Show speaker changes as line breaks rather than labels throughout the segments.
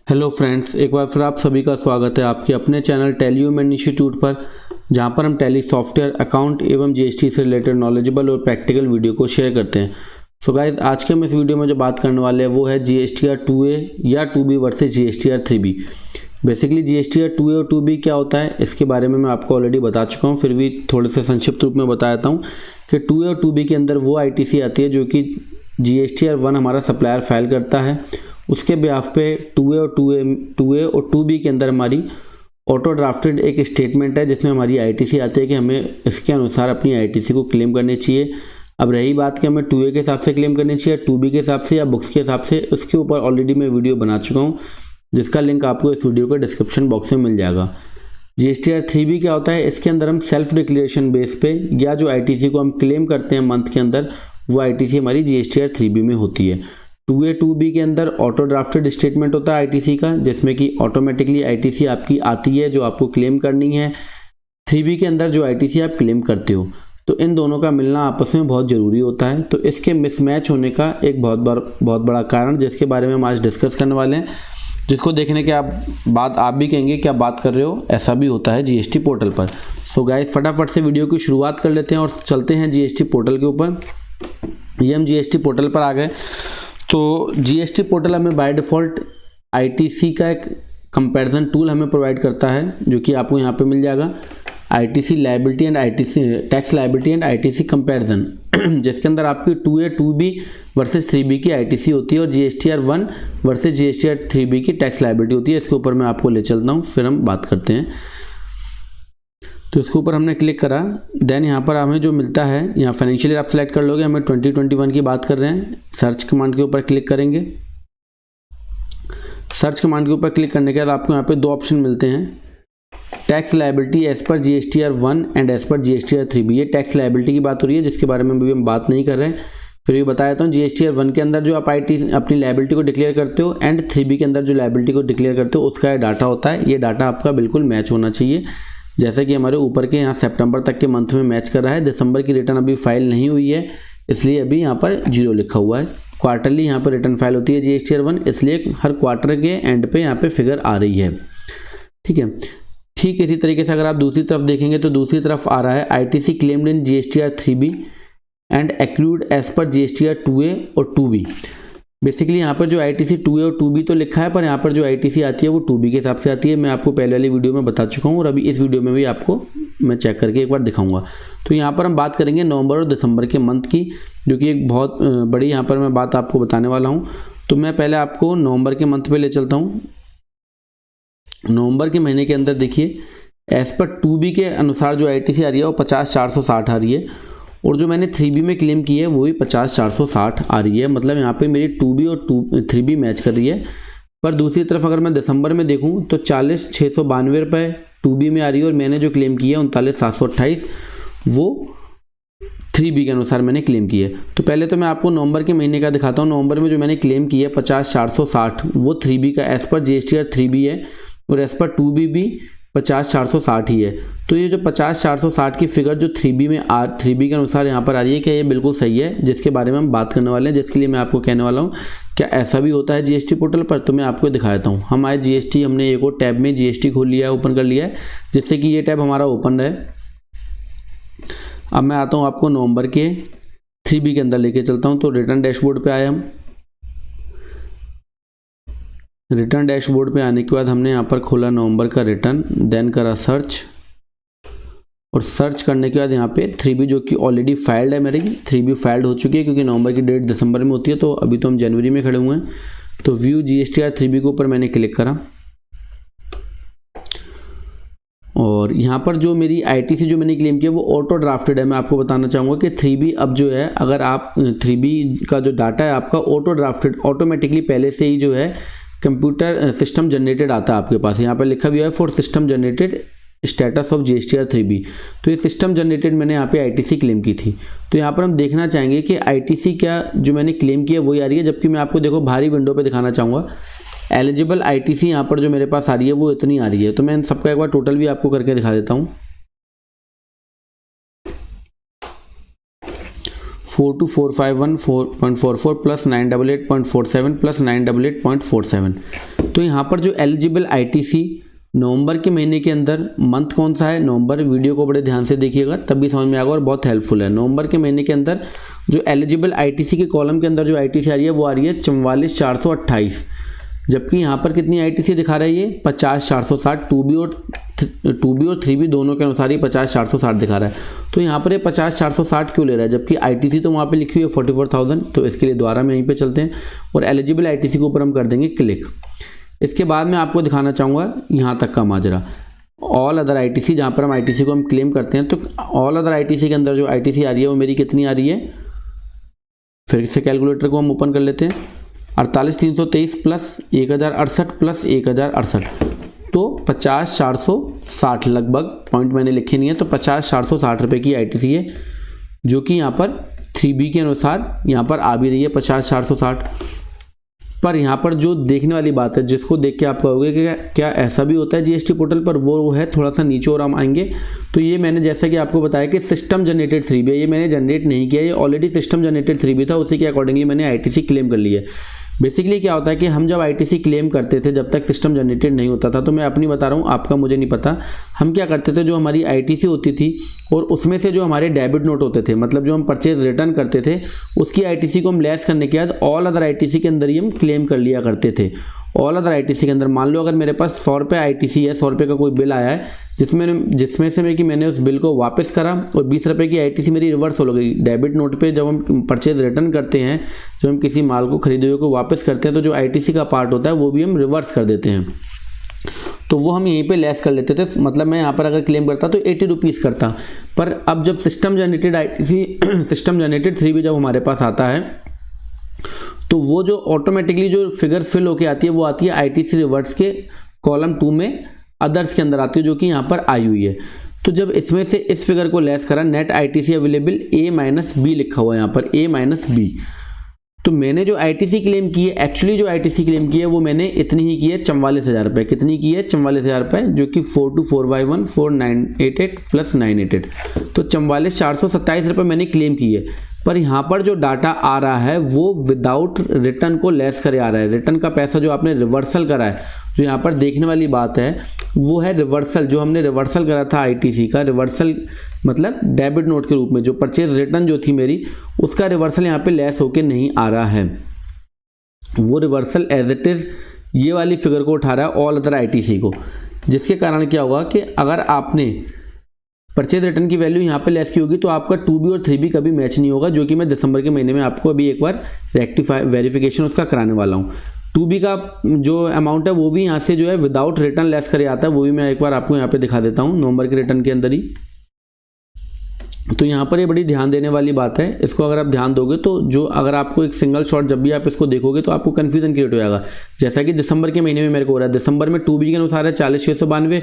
Hello friends, एक बार फिर आप सभी का स्वागत है आपके अपने चैनल टेलीह्यूमन इंस्टीट्यूट पर, जहां पर हम टैली सॉफ्टवेयर, अकाउंट एवं जीएसटी से रिलेटेड नॉलेजेबल और प्रैक्टिकल वीडियो को शेयर करते हैं। सो गाइस, आज के हम इस वीडियो में जो बात करने वाले हैं वो है जीएसटीआर 2A या 2B versus GSTR 3B। Basically GSTR 2A और 2B क्या होता है इसके बारे में मैं आपको ऑलरेडी बता चुका हूँ, फिर भी थोड़े से संक्षिप्त रूप में बता देता हूँ कि 2A और 2B के अंदर वो आईटीसी आती है जो कि जीएसटीआर 1 हमारा सप्लायर फाइल करता है, उसके ब्याफ पे 2A और 2B के अंदर हमारी ऑटो ड्राफ्टेड एक स्टेटमेंट है जिसमें हमारी आईटीसी आती है कि हमें इसके अनुसार अपनी आईटीसी को क्लेम करनी चाहिए। अब रही बात कि हमें 2A के हिसाब से क्लेम करनी चाहिए, 2B के हिसाब से या बुक्स के हिसाब से, उसके ऊपर ऑलरेडी मैं वीडियो बना चुका हूँ जिसका लिंक आपको इस वीडियो के डिस्क्रिप्शन बॉक्स में मिल जाएगा। जीएसटीआर 3B क्या होता है, इसके अंदर हम सेल्फ डिक्लेरेशन बेस पे या जो आईटीसी को हम क्लेम करते हैं मंथ के अंदर, वो आईटीसी हमारी जीएसटीआर 3B में होती है। 2A 2B के अंदर ऑटो ड्राफ्टेड स्टेटमेंट होता है आईटीसी का, जिसमें कि ऑटोमेटिकली आईटीसी आपकी आती है जो आपको क्लेम करनी है। 3B के अंदर जो आईटीसी आप क्लेम करते हो, तो इन दोनों का मिलना आपस में बहुत ज़रूरी होता है। तो इसके मिसमैच होने का एक बहुत बड़ा कारण जिसके बारे में हम आज डिस्कस करने वाले हैं, जिसको देखने के बाद आप भी कहेंगे क्या बात कर रहे हो, ऐसा भी होता है जीएसटी पोर्टल पर। सो गाइस, फटाफट से वीडियो की शुरुआत कर लेते हैं और चलते हैं जीएसटी पोर्टल के ऊपर। ये हम जीएसटी पोर्टल पर आ गए। तो जीएसटी पोर्टल हमें बाय डिफ़ॉल्ट आईटीसी का एक कंपैरिजन टूल हमें प्रोवाइड करता है, जो कि आपको यहाँ पे मिल जाएगा, ITC liability and ITC tax liability and ITC comparison, जिसके अंदर आपकी 2A 2B वर्सेस 3B की आईटीसी होती है और जीएसटीआर 1 वर्सेस जीएसटीआर 3B की टैक्स लायबिलिटी होती है। इसके ऊपर मैं आपको ले चलता हूँ, फिर हम बात करते हैं। तो इसके ऊपर हमने क्लिक करा, देन यहाँ पर हमें जो मिलता है, यहाँ फाइनेंशियल ईयर आप सेलेक्ट कर लोगे, हमें 2021 की बात कर रहे हैं। सर्च कमांड के ऊपर क्लिक करेंगे। सर्च कमांड के ऊपर क्लिक करने के बाद आपको यहाँ पे दो ऑप्शन मिलते हैं, tax liability as per GSTR 1 and as per GSTR 3B। ये टैक्स लायबिलिटी की बात हो रही है जिसके बारे में भी हम बात नहीं कर रहे हैं, फिर भी बता देता हूँ। जीएसटीआर 1 के अंदर जो आप अपनी लायबिलिटी को डिक्लेयर करते हो एंड 3B के अंदर जो लायबिलिटी को डिक्लेयर करते हो, उसका डाटा होता है। ये डाटा आपका बिल्कुल मैच होना चाहिए, जैसे कि हमारे ऊपर के यहाँ सितंबर तक के मंथ में मैच कर रहा है। दिसंबर की रिटर्न अभी फाइल नहीं हुई है, इसलिए अभी यहाँ पर 0 लिखा हुआ है। क्वार्टरली यहाँ पर रिटर्न फाइल होती है जीएसटीआर 1, इसलिए हर क्वार्टर के एंड पे यहाँ पे फिगर आ रही है। ठीक है, ठीक इसी तरीके से अगर आप दूसरी तरफ देखेंगे तो दूसरी तरफ आ रहा है ITC claimed in GSTR 3B and accrued as per GSTR 2A और 2B। बेसिकली यहाँ पर जो आईटीसी 2A और 2B तो लिखा है, पर यहाँ पर जो आईटीसी आती है वो 2B के हिसाब से आती है। मैं आपको पहले वाली वीडियो में बता चुका हूँ और अभी इस वीडियो में भी आपको मैं चेक करके एक बार दिखाऊंगा। तो यहाँ पर हम बात करेंगे नवंबर और दिसंबर के मंथ की, जो कि एक बहुत बड़ी यहाँ पर मैं बात आपको बताने वाला हूँ। तो मैं पहले आपको नवंबर के मंथ पे ले चलता हूँ। नवंबर के महीने के अंदर देखिए, एज पर 2B के अनुसार जो आईटीसी आ रही है वो 50,460 आ रही है, और जो मैंने 3B में क्लेम की है वो भी 50,460 आ रही है। मतलब यहाँ पे मेरी 2B और 3B मैच कर रही है। पर दूसरी तरफ अगर मैं दिसंबर में देखूँ तो 40,692 रुपये 2B में आ रही है, और मैंने जो क्लेम की है 39,728 वो 3B के अनुसार मैंने क्लेम की है। तो पहले तो मैं आपको नवंबर के महीने का दिखाता हूँ। नवंबर में जो मैंने क्लेम की है 50,460 वो 3B का एज पर जीएसटीआर 3B है, और एज पर 2B भी 50,460 ही है। तो ये जो 50,460 की फिगर जो 3B के अनुसार यहाँ पर आ रही है, क्या ये बिल्कुल सही है, जिसके बारे में हम बात करने वाले हैं, जिसके लिए मैं आपको कहने वाला हूँ क्या ऐसा भी होता है जीएसटी पोर्टल पर। तो मैं आपको दिखा देता हूँ। हम आए जीएसटी, हमने एक और टैब में जीएसटी खोल लिया है, ओपन कर लिया है, जिससे कि ये टैब हमारा ओपन रहे। अब मैं आता हूँ आपको नवंबर के 3B के अंदर लेके चलता हूँ। तो रिटर्न डैशबोर्ड पे आए हम। रिटर्न डैशबोर्ड पे आने के बाद हमने यहाँ पर खोला नवंबर का रिटर्न, देन करा सर्च, और सर्च करने के बाद यहाँ पे 3B जो कि ऑलरेडी फाइल्ड है, मेरी 3B फाइल्ड हो चुकी है क्योंकि नवंबर की डेट दिसंबर में होती है, तो अभी तो हम जनवरी में खड़े हुए हैं। तो व्यू जीएसटीआर 3B के ऊपर मैंने क्लिक करा, और यहाँ पर जो मेरी आईटीसी जो मैंने क्लेम किया वो ऑटो ड्राफ्टेड है। मैं आपको बताना चाहूँगा कि 3B अब जो है, अगर आप 3B का जो डाटा है आपका ऑटो ड्राफ्टेड, ऑटोमेटिकली पहले से ही जो है कंप्यूटर सिस्टम जनरेटेड आता है आपके पास। यहाँ पर लिखा हुआ है for system generated status of GSTR 3B। तो ये सिस्टम जनरेटेड मैंने यहाँ पे आईटीसी क्लेम की थी। तो यहाँ पर हम देखना चाहेंगे कि आईटीसी क्या जो मैंने क्लेम किया वही आ रही है, जबकि मैं आपको देखो बाहरी विंडो पे दिखाना चाहूँगा एलिजिबल आईटीसी यहाँ पर जो मेरे पास आ रही है वो इतनी आ रही है। तो मैं इन सबका एक बार टोटल भी आपको करके दिखा देता हूँ। 42,451.44 प्लस 988.47 प्लस 988.47। तो यहाँ पर जो एलिजिबल आईटीसी नवंबर के महीने के अंदर, मंथ कौन सा है, नवंबर, वीडियो को बड़े ध्यान से देखिएगा तभी समझ में आएगा और बहुत हेल्पफुल है। नवंबर के महीने के अंदर जो एलिजिबल आईटीसी के कॉलम के अंदर जो आईटीसी आ रही है वो आ रही है 44,428, जबकि यहाँ पर कितनी आईटीसी दिखा रहा है ये 50,460, 2B और 3B दोनों के अनुसार ही 50,460 दिखा रहा है। तो यहाँ पर ये 50,460 क्यों ले रहा है, जबकि आईटीसी तो वहाँ पे लिखी हुई है 44,000। तो इसके लिए दोबारा में यहीं पे चलते हैं और एलिजिबल आईटीसी के ऊपर हम कर देंगे क्लिक। इसके बाद मैं आपको दिखाना चाहूँगा यहाँ तक का माजरा, ऑल अदर आईटीसी, जहाँ पर हम आईटीसी को हम क्लेम करते हैं। तो ऑल अदर आईटीसी के अंदर जो आईटीसी आ रही है वो मेरी कितनी आ रही है, फिर से कैलकुलेटर को हम ओपन कर लेते हैं, 48,323 प्लस 1,068 प्लस 1,068, तो 50,460 लगभग, पॉइंट मैंने लिखे नहीं है, तो 50,460 रुपये की आईटीसी है, जो कि यहाँ पर 3B के अनुसार यहाँ पर आ भी रही है 50,460। पर यहाँ पर जो देखने वाली बात है, जिसको देख के आप कहोगे कि क्या ऐसा भी होता है जीएसटी पोर्टल पर, वो है थोड़ा सा नीचे और हम आएंगे। तो ये मैंने जैसा कि आपको बताया कि सिस्टम जनरेटेड 3B है, ये मैंने जनरेट नहीं किया, ये ऑलरेडी सिस्टम जनरेटेड 3B था, उसी के अकॉर्डिंगली मैंने आईटीसी क्लेम कर ली है। बेसिकली क्या होता है कि हम जब आईटीसी क्लेम करते थे, जब तक सिस्टम जनरेटेड नहीं होता था, तो मैं अपनी बता रहा हूँ, आपका मुझे नहीं पता, हम क्या करते थे, जो हमारी आईटीसी होती थी और उसमें से जो हमारे डेबिट नोट होते थे, मतलब जो हम परचेज रिटर्न करते थे, उसकी आईटीसी को हम लेस करने के बाद ऑल अदर आईटीसी के अंदर ही हम क्लेम कर लिया करते थे। ऑल अदर आईटीसी के अंदर मान लो अगर मेरे पास 100 रुपये आईटीसी है, 100 रुपये का कोई बिल आया है, जिसमें से मैंने उस बिल को वापस करा और 20 रुपये की आईटीसी मेरी रिवर्स हो गई। डेबिट नोट पे जब हम परचेज रिटर्न करते हैं, जब हम किसी माल को खरीदे हुए को वापस करते हैं, तो जो आईटीसी का पार्ट होता है वो भी हम रिवर्स कर देते हैं, तो वो हम यहीं पे लेस कर लेते थे। मतलब मैं यहाँ पर अगर क्लेम करता तो 80 रुपीज़ करता, पर अब जब system generated ITC system generated 3B जब हमारे पास आता है, तो वो जो ऑटोमेटिकली जो फिगर फिल होके आती है वो आती है आईटीसी रिवर्स के कॉलम 2 में अदर्स के अंदर आती है, जो कि यहाँ पर आई हुई है। तो जब इसमें से इस फिगर को लेस करा, नेट आईटीसी अवेलेबल A-B लिखा हुआ है यहाँ पर, A-B, तो मैंने जो आईटीसी क्लेम की है, एक्चुअली जो आईटीसी क्लेम की है वो मैंने इतनी ही की है, 44,000 रुपये। कितनी की है, 44,000 रुपये, जो कि 42,451,488 प्लस 988, तो 44,427 रुपये मैंने क्लेम की है। पर यहाँ पर जो डाटा आ रहा है वो विदाउट रिटर्न को लेस करे आ रहा है। रिटर्न का पैसा जो आपने रिवर्सल करा है, जो यहाँ पर देखने वाली बात है वो है रिवर्सल, जो हमने रिवर्सल करा था आईटीसी का, रिवर्सल मतलब डेबिट नोट के रूप में, जो परचेज रिटर्न जो थी मेरी, उसका रिवर्सल यहाँ पे लेस होके नहीं आ रहा है। वो रिवर्सल एज इट इज़ ये वाली फिगर को उठा रहा है, ऑल अदर आईटीसी को, जिसके कारण क्या होगा कि अगर आपने परचेज रिटर्न की वैल्यू यहाँ पे लेस की होगी तो आपका 2B और 3B कभी मैच नहीं होगा, जो कि मैं दिसंबर के महीने में आपको अभी एक बार वेरिफिकेशन उसका कराने वाला हूँ। 2B का जो अमाउंट है वो भी यहाँ से जो है विदाउट रिटर्न लेस करे आता है, वो भी मैं एक बार आपको यहाँ पे दिखा देता हूँ नवंबर के रिटर्न के अंदर ही। तो यहाँ पर ये बड़ी ध्यान देने वाली बात है, इसको अगर आप ध्यान दोगे तो जो अगर आपको एक सिंगल शॉट जब भी आप इसको देखोगे तो आपको कन्फ्यूजन क्रिएट हो जाएगा। जैसा कि दिसंबर के महीने में मेरे को हो रहा है, दिसंबर में 2B के अनुसार है 40,692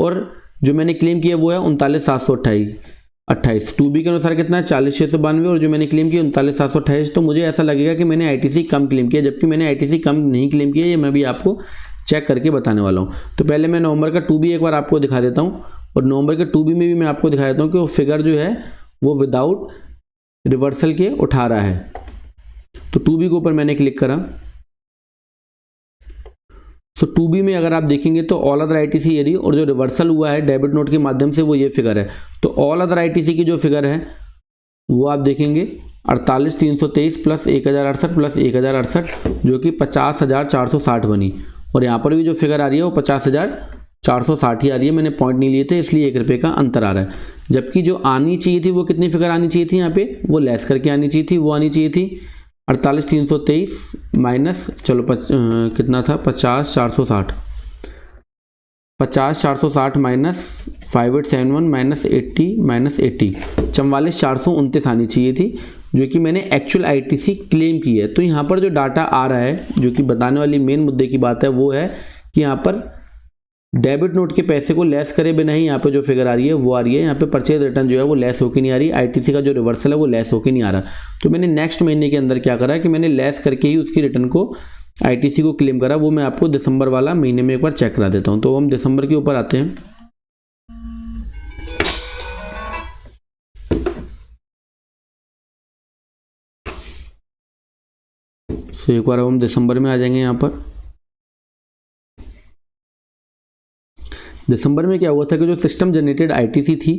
और जो मैंने क्लेम किया वो है 39,728। 2B के अनुसार कितना है 40,692 और जो मैंने क्लेम किया 39,728। तो मुझे ऐसा लगेगा कि मैंने आईटीसी कम क्लेम किया, जबकि मैंने आईटीसी कम नहीं क्लेम किया, ये मैं भी आपको चेक करके बताने वाला हूँ। तो पहले मैं नवंबर का 2B एक बार आपको दिखा देता हूँ और नवंबर के 2B में भी मैं आपको दिखा देता हूँ कि वो फिगर जो है वो विदाउट रिवर्सल के उठा रहा है। तो 2B के ऊपर मैंने क्लिक करा, तो 2B में अगर आप देखेंगे तो ऑल अदर आईटीसी ये रही और जो रिवर्सल हुआ है डेबिट नोट के माध्यम से वो ये फिगर है। तो ऑल अदर आईटीसी की जो फिगर है वो आप देखेंगे 48,323 प्लस 1,068 प्लस 1,068, जो कि 50,460 बनी। और यहाँ पर भी जो फिगर आ रही है वो 50,460 ही आ रही है, मैंने पॉइंट नहीं लिए थे इसलिए 1 रुपये का अंतर आ रहा है। जबकि जो आनी चाहिए थी वो कितनी फिगर आनी चाहिए थी, यहाँ पे वो लेस करके आनी चाहिए थी, वो आनी चाहिए थी 48,323 माइनस चलो कितना था 50,460, 50,460 माइनस 5871 माइनस 80 माइनस 80, 44,429 आनी चाहिए थी, जो कि मैंने एक्चुअल आईटीसी क्लेम की है। तो यहाँ पर जो डाटा आ रहा है, जो कि बताने वाली मेन मुद्दे की बात है, वो है कि यहाँ पर डेबिट नोट के पैसे को लेस करे बिना ही यहाँ पे जो फिगर आ रही है वो आ रही है। यहाँ पे परचेज रिटर्न जो है वो लेस होके नहीं आ रही, आईटीसी का जो रिवर्सल है वो लेस होके नहीं आ रहा। तो मैंने नेक्स्ट महीने के अंदर क्या करा कि मैंने लेस करके ही उसकी रिटर्न को आईटीसी को क्लेम करा। वो मैं आपको दिसंबर वाला महीने में एक बार चेक करा देता हूँ। तो हम दिसंबर के ऊपर आते हैं। सो एक बार हम दिसंबर में आ जाएंगे यहाँ पर। दिसंबर में क्या हुआ था कि जो सिस्टम जनरेटेड आईटीसी थी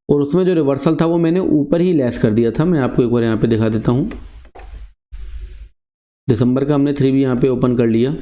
और उसमें जो रिवर्सल था वो मैंने ऊपर ही लेस कर दिया था। मैं आपको एक बार यहाँ पे दिखा देता हूँ। दिसंबर का हमने 3B यहाँ पे ओपन कर लिया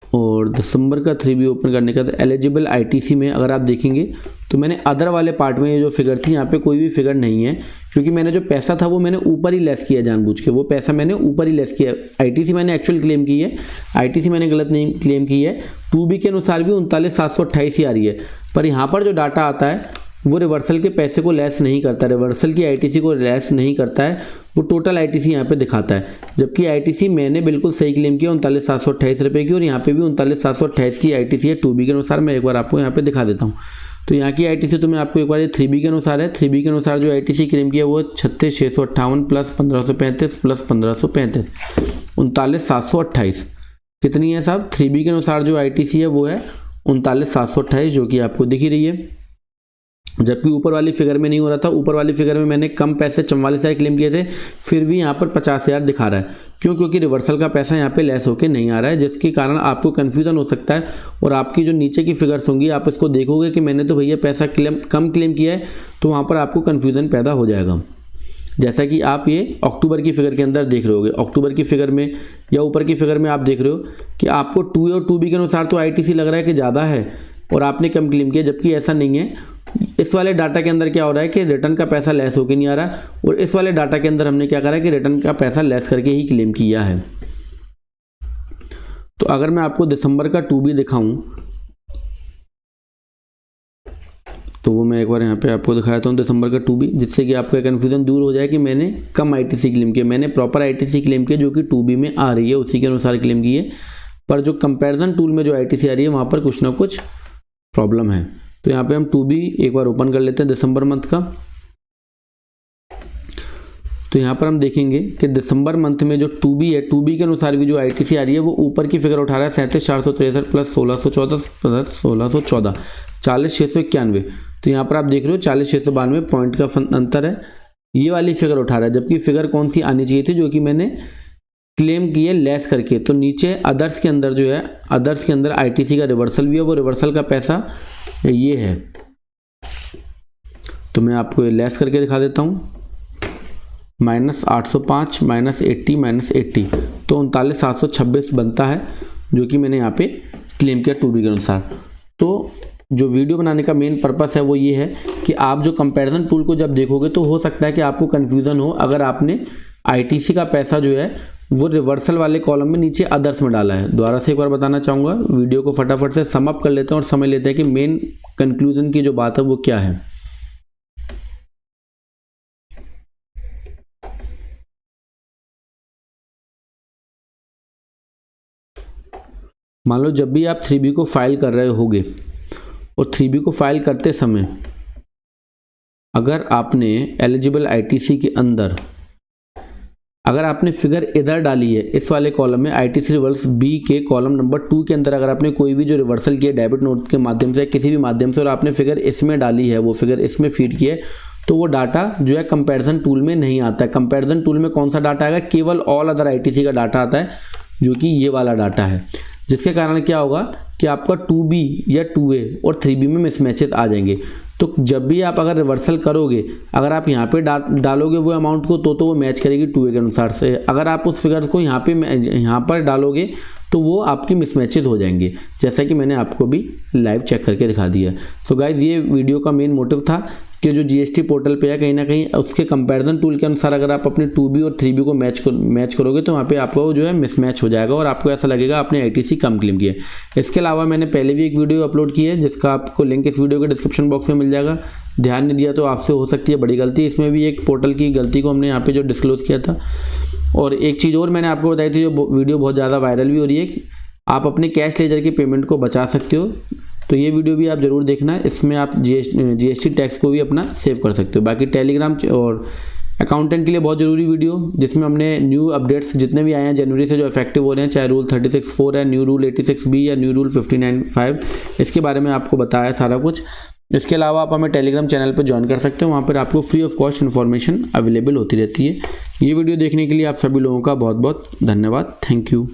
और दिसंबर का 3B ओपन करने का एलिजिबल आईटीसी में अगर आप देखेंगे तो मैंने अदर वाले पार्ट में ये जो फिगर थी यहाँ पे कोई भी फिगर नहीं है, क्योंकि मैंने जो पैसा था वो मैंने ऊपर ही लेस किया जानबूझ के। वो पैसा मैंने ऊपर ही लेस किया। आईटीसी मैंने एक्चुअल क्लेम की है, आईटीसी मैंने गलत नहीं क्लेम की है। 2B के अनुसार भी 39,728 ही आ रही है, पर यहाँ पर जो डाटा आता है वो रिवर्सल के पैसे को लेस नहीं करता, रिवर्सल की आईटीसी को लेस नहीं करता है, वो टोटल आईटीसी यहाँ पे दिखाता है। जबकि आईटीसी मैंने बिल्कुल सही क्लेम किया 39,728 रुपये की, और यहाँ पे भी 39,728 की आईटीसी है 2B के अनुसार। मैं एक बार आपको यहाँ पे दिखा देता हूँ। तो यहाँ की आईटीसी तो मैं आपको एक बार ये 3B के अनुसार है। 3B के अनुसार जो आईटीसी क्लेम किया वो 36,658 प्लस 1535 प्लस 1535 39,728 कितनी है साहब? 3B के अनुसार जो आईटीसी है वो है 39,728, जो कि आपको दिख ही रही है। जबकि ऊपर वाली फिगर में नहीं हो रहा था। ऊपर वाली फिगर में मैंने कम पैसे 44,000 क्लेम किए थे, फिर भी यहाँ पर 50,000 दिखा रहा है। क्यों? क्योंकि रिवर्सल का पैसा यहाँ पे लेस होके नहीं आ रहा है, जिसके कारण आपको कन्फ्यूजन हो सकता है। और आपकी जो नीचे की फिगर्स होंगी आप इसको देखोगे कि मैंने तो भैया पैसा कम क्लेम किया है, तो वहाँ पर आपको कन्फ्यूजन पैदा हो जाएगा। जैसा कि आप ये अक्टूबर की फिगर के अंदर देख रहे होगे, अक्टूबर की फिगर में या ऊपर की फिगर में आप देख रहे हो कि आपको 2A और 2B के अनुसार तो आईटीसी लग रहा है कि ज़्यादा है और आपने कम क्लेम किया, जबकि ऐसा नहीं है। इस वाले डाटा के अंदर क्या हो रहा है कि रिटर्न का पैसा लेस होके नहीं आ रहा, और इस वाले डाटा के अंदर हमने क्या करा है कि रिटर्न का पैसा लेस करके ही क्लेम किया है। तो अगर मैं आपको दिसंबर का 2B दिखाऊं तो वो मैं एक बार यहाँ पे आपको दिखाता हूँ दिसंबर का 2B, जिससे कि आपका कन्फ्यूजन दूर हो जाए कि मैंने कम आईटीसी क्लेम किया। मैंने प्रॉपर आईटीसी क्लेम किया जो कि 2B में आ रही है, उसी के अनुसार क्लेम की है। पर जो कंपैरिजन टूल में जो आईटीसी आ रही है वहाँ पर कुछ ना कुछ प्रॉब्लम है। तो यहाँ पे हम 2B एक बार ओपन कर लेते हैं दिसंबर मंथ का। तो यहाँ पर हम देखेंगे कि दिसंबर मंथ में जो 2B है, 2B के अनुसार भी जो आईटीसी आ रही है वो ऊपर की फिगर उठा रहा है 37,463 प्लस 1614 प्लस 1614 40,691। तो यहाँ पर आप देख रहे हो 40,692 पॉइंट का अंतर है। ये वाली फिगर उठा रहा है, जबकि फिगर कौन सी आनी चाहिए थी जो कि मैंने क्लेम किए लेस करके। तो नीचे अदर्स के अंदर जो है, अदर्स के अंदर आईटीसी का रिवर्सल भी है, वो रिवर्सल का पैसा ये है। तो मैं आपको ये लेस करके दिखा देता हूँ, -805 -80 -80 तो 39,726 बनता है, जो कि मैंने यहाँ पे क्लेम किया 2B के अनुसार। तो जो वीडियो बनाने का मेन पर्पस है वो ये है कि आप जो कंपैरिजन टूल को जब देखोगे तो हो सकता है कि आपको कन्फ्यूज़न हो अगर आपने आईटीसी का पैसा जो है वो रिवर्सल वाले कॉलम में नीचे अदर्स में डाला है। दोबारा से एक बार बताना चाहूँगा, वीडियो को फटाफट से सम अप कर लेते हैं और समझ लेते हैं कि मेन कंक्लूजन की जो बात है वो क्या है। मान लो जब भी आप 3B को फाइल कर रहे होगे और 3B को फाइल करते समय अगर आपने एलिजिबल आईटीसी के अंदर अगर आपने फिगर इधर डाली है इस वाले कॉलम में आईटीसी रिवर्स बी के कॉलम नंबर 2 के अंदर, अगर आपने कोई भी जो रिवर्सल किया डेबिट नोट के माध्यम से किसी भी माध्यम से और आपने फिगर इसमें डाली है, वो फिगर इसमें फीड की है, तो वो डाटा जो है कंपैरिजन टूल में नहीं आता है। कंपैरिजन टूल में कौन सा डाटा आएगा? केवल ऑल अदर आईटीसी का डाटा आता है, जो कि ये वाला डाटा है। जिसके कारण क्या होगा कि आपका 2B या 2A और 3B में मिसमैचेस आ जाएंगे। तो जब भी आप अगर रिवर्सल करोगे, अगर आप यहाँ पे डालोगे वो अमाउंट को तो वो मैच करेगी 2A के अनुसार से। अगर आप उस फिगर को यहाँ पर डालोगे तो वो आपकी मिसमैचेस हो जाएंगे, जैसा कि मैंने आपको भी लाइव चेक करके दिखा दिया। सो गाइज, ये वीडियो का मेन मोटिव था कि जो जीएसटी पोर्टल पे है कहीं ना कहीं उसके कंपैरिजन टूल के अनुसार अगर आप अपने 2B और 3B को मैच करोगे तो वहाँ पे आपको जो है मिसमैच हो जाएगा और आपको ऐसा लगेगा आपने आईटीसी कम क्लेम किया। इसके अलावा मैंने पहले भी एक वीडियो अपलोड की है जिसका आपको लिंक इस वीडियो के डिस्क्रिप्शन बॉक्स में मिल जाएगा। ध्यान नहीं दिया तो आपसे हो सकती है बड़ी गलती। इसमें भी एक पोर्टल की गलती को हमने यहाँ पे जो डिस्क्लोज किया था। और एक चीज़ और मैंने आपको बताई थी, जो वीडियो बहुत ज़्यादा वायरल भी हो रही है, आप अपने कैश लेजर की पेमेंट को बचा सकते हो। तो ये वीडियो भी आप ज़रूर देखना, इसमें आप जीएसटी टैक्स को भी अपना सेव कर सकते हो। बाकी टेलीग्राम और अकाउंटेंट के लिए बहुत ज़रूरी वीडियो, जिसमें हमने न्यू अपडेट्स जितने भी आए हैं जनवरी से जो इफेक्टिव हो रहे हैं, चाहे रूल 36(4) है, न्यू रूल 86(b) या न्यू रूल 59(5), इसके बारे में आपको बताया सारा कुछ। इसके अलावा आप हमें टेलीग्राम चैनल पर ज्वाइन कर सकते हो, वहाँ पर आपको free of cost information available होती रहती है। ये वीडियो देखने के लिए आप सभी लोगों का बहुत बहुत धन्यवाद। Thank you.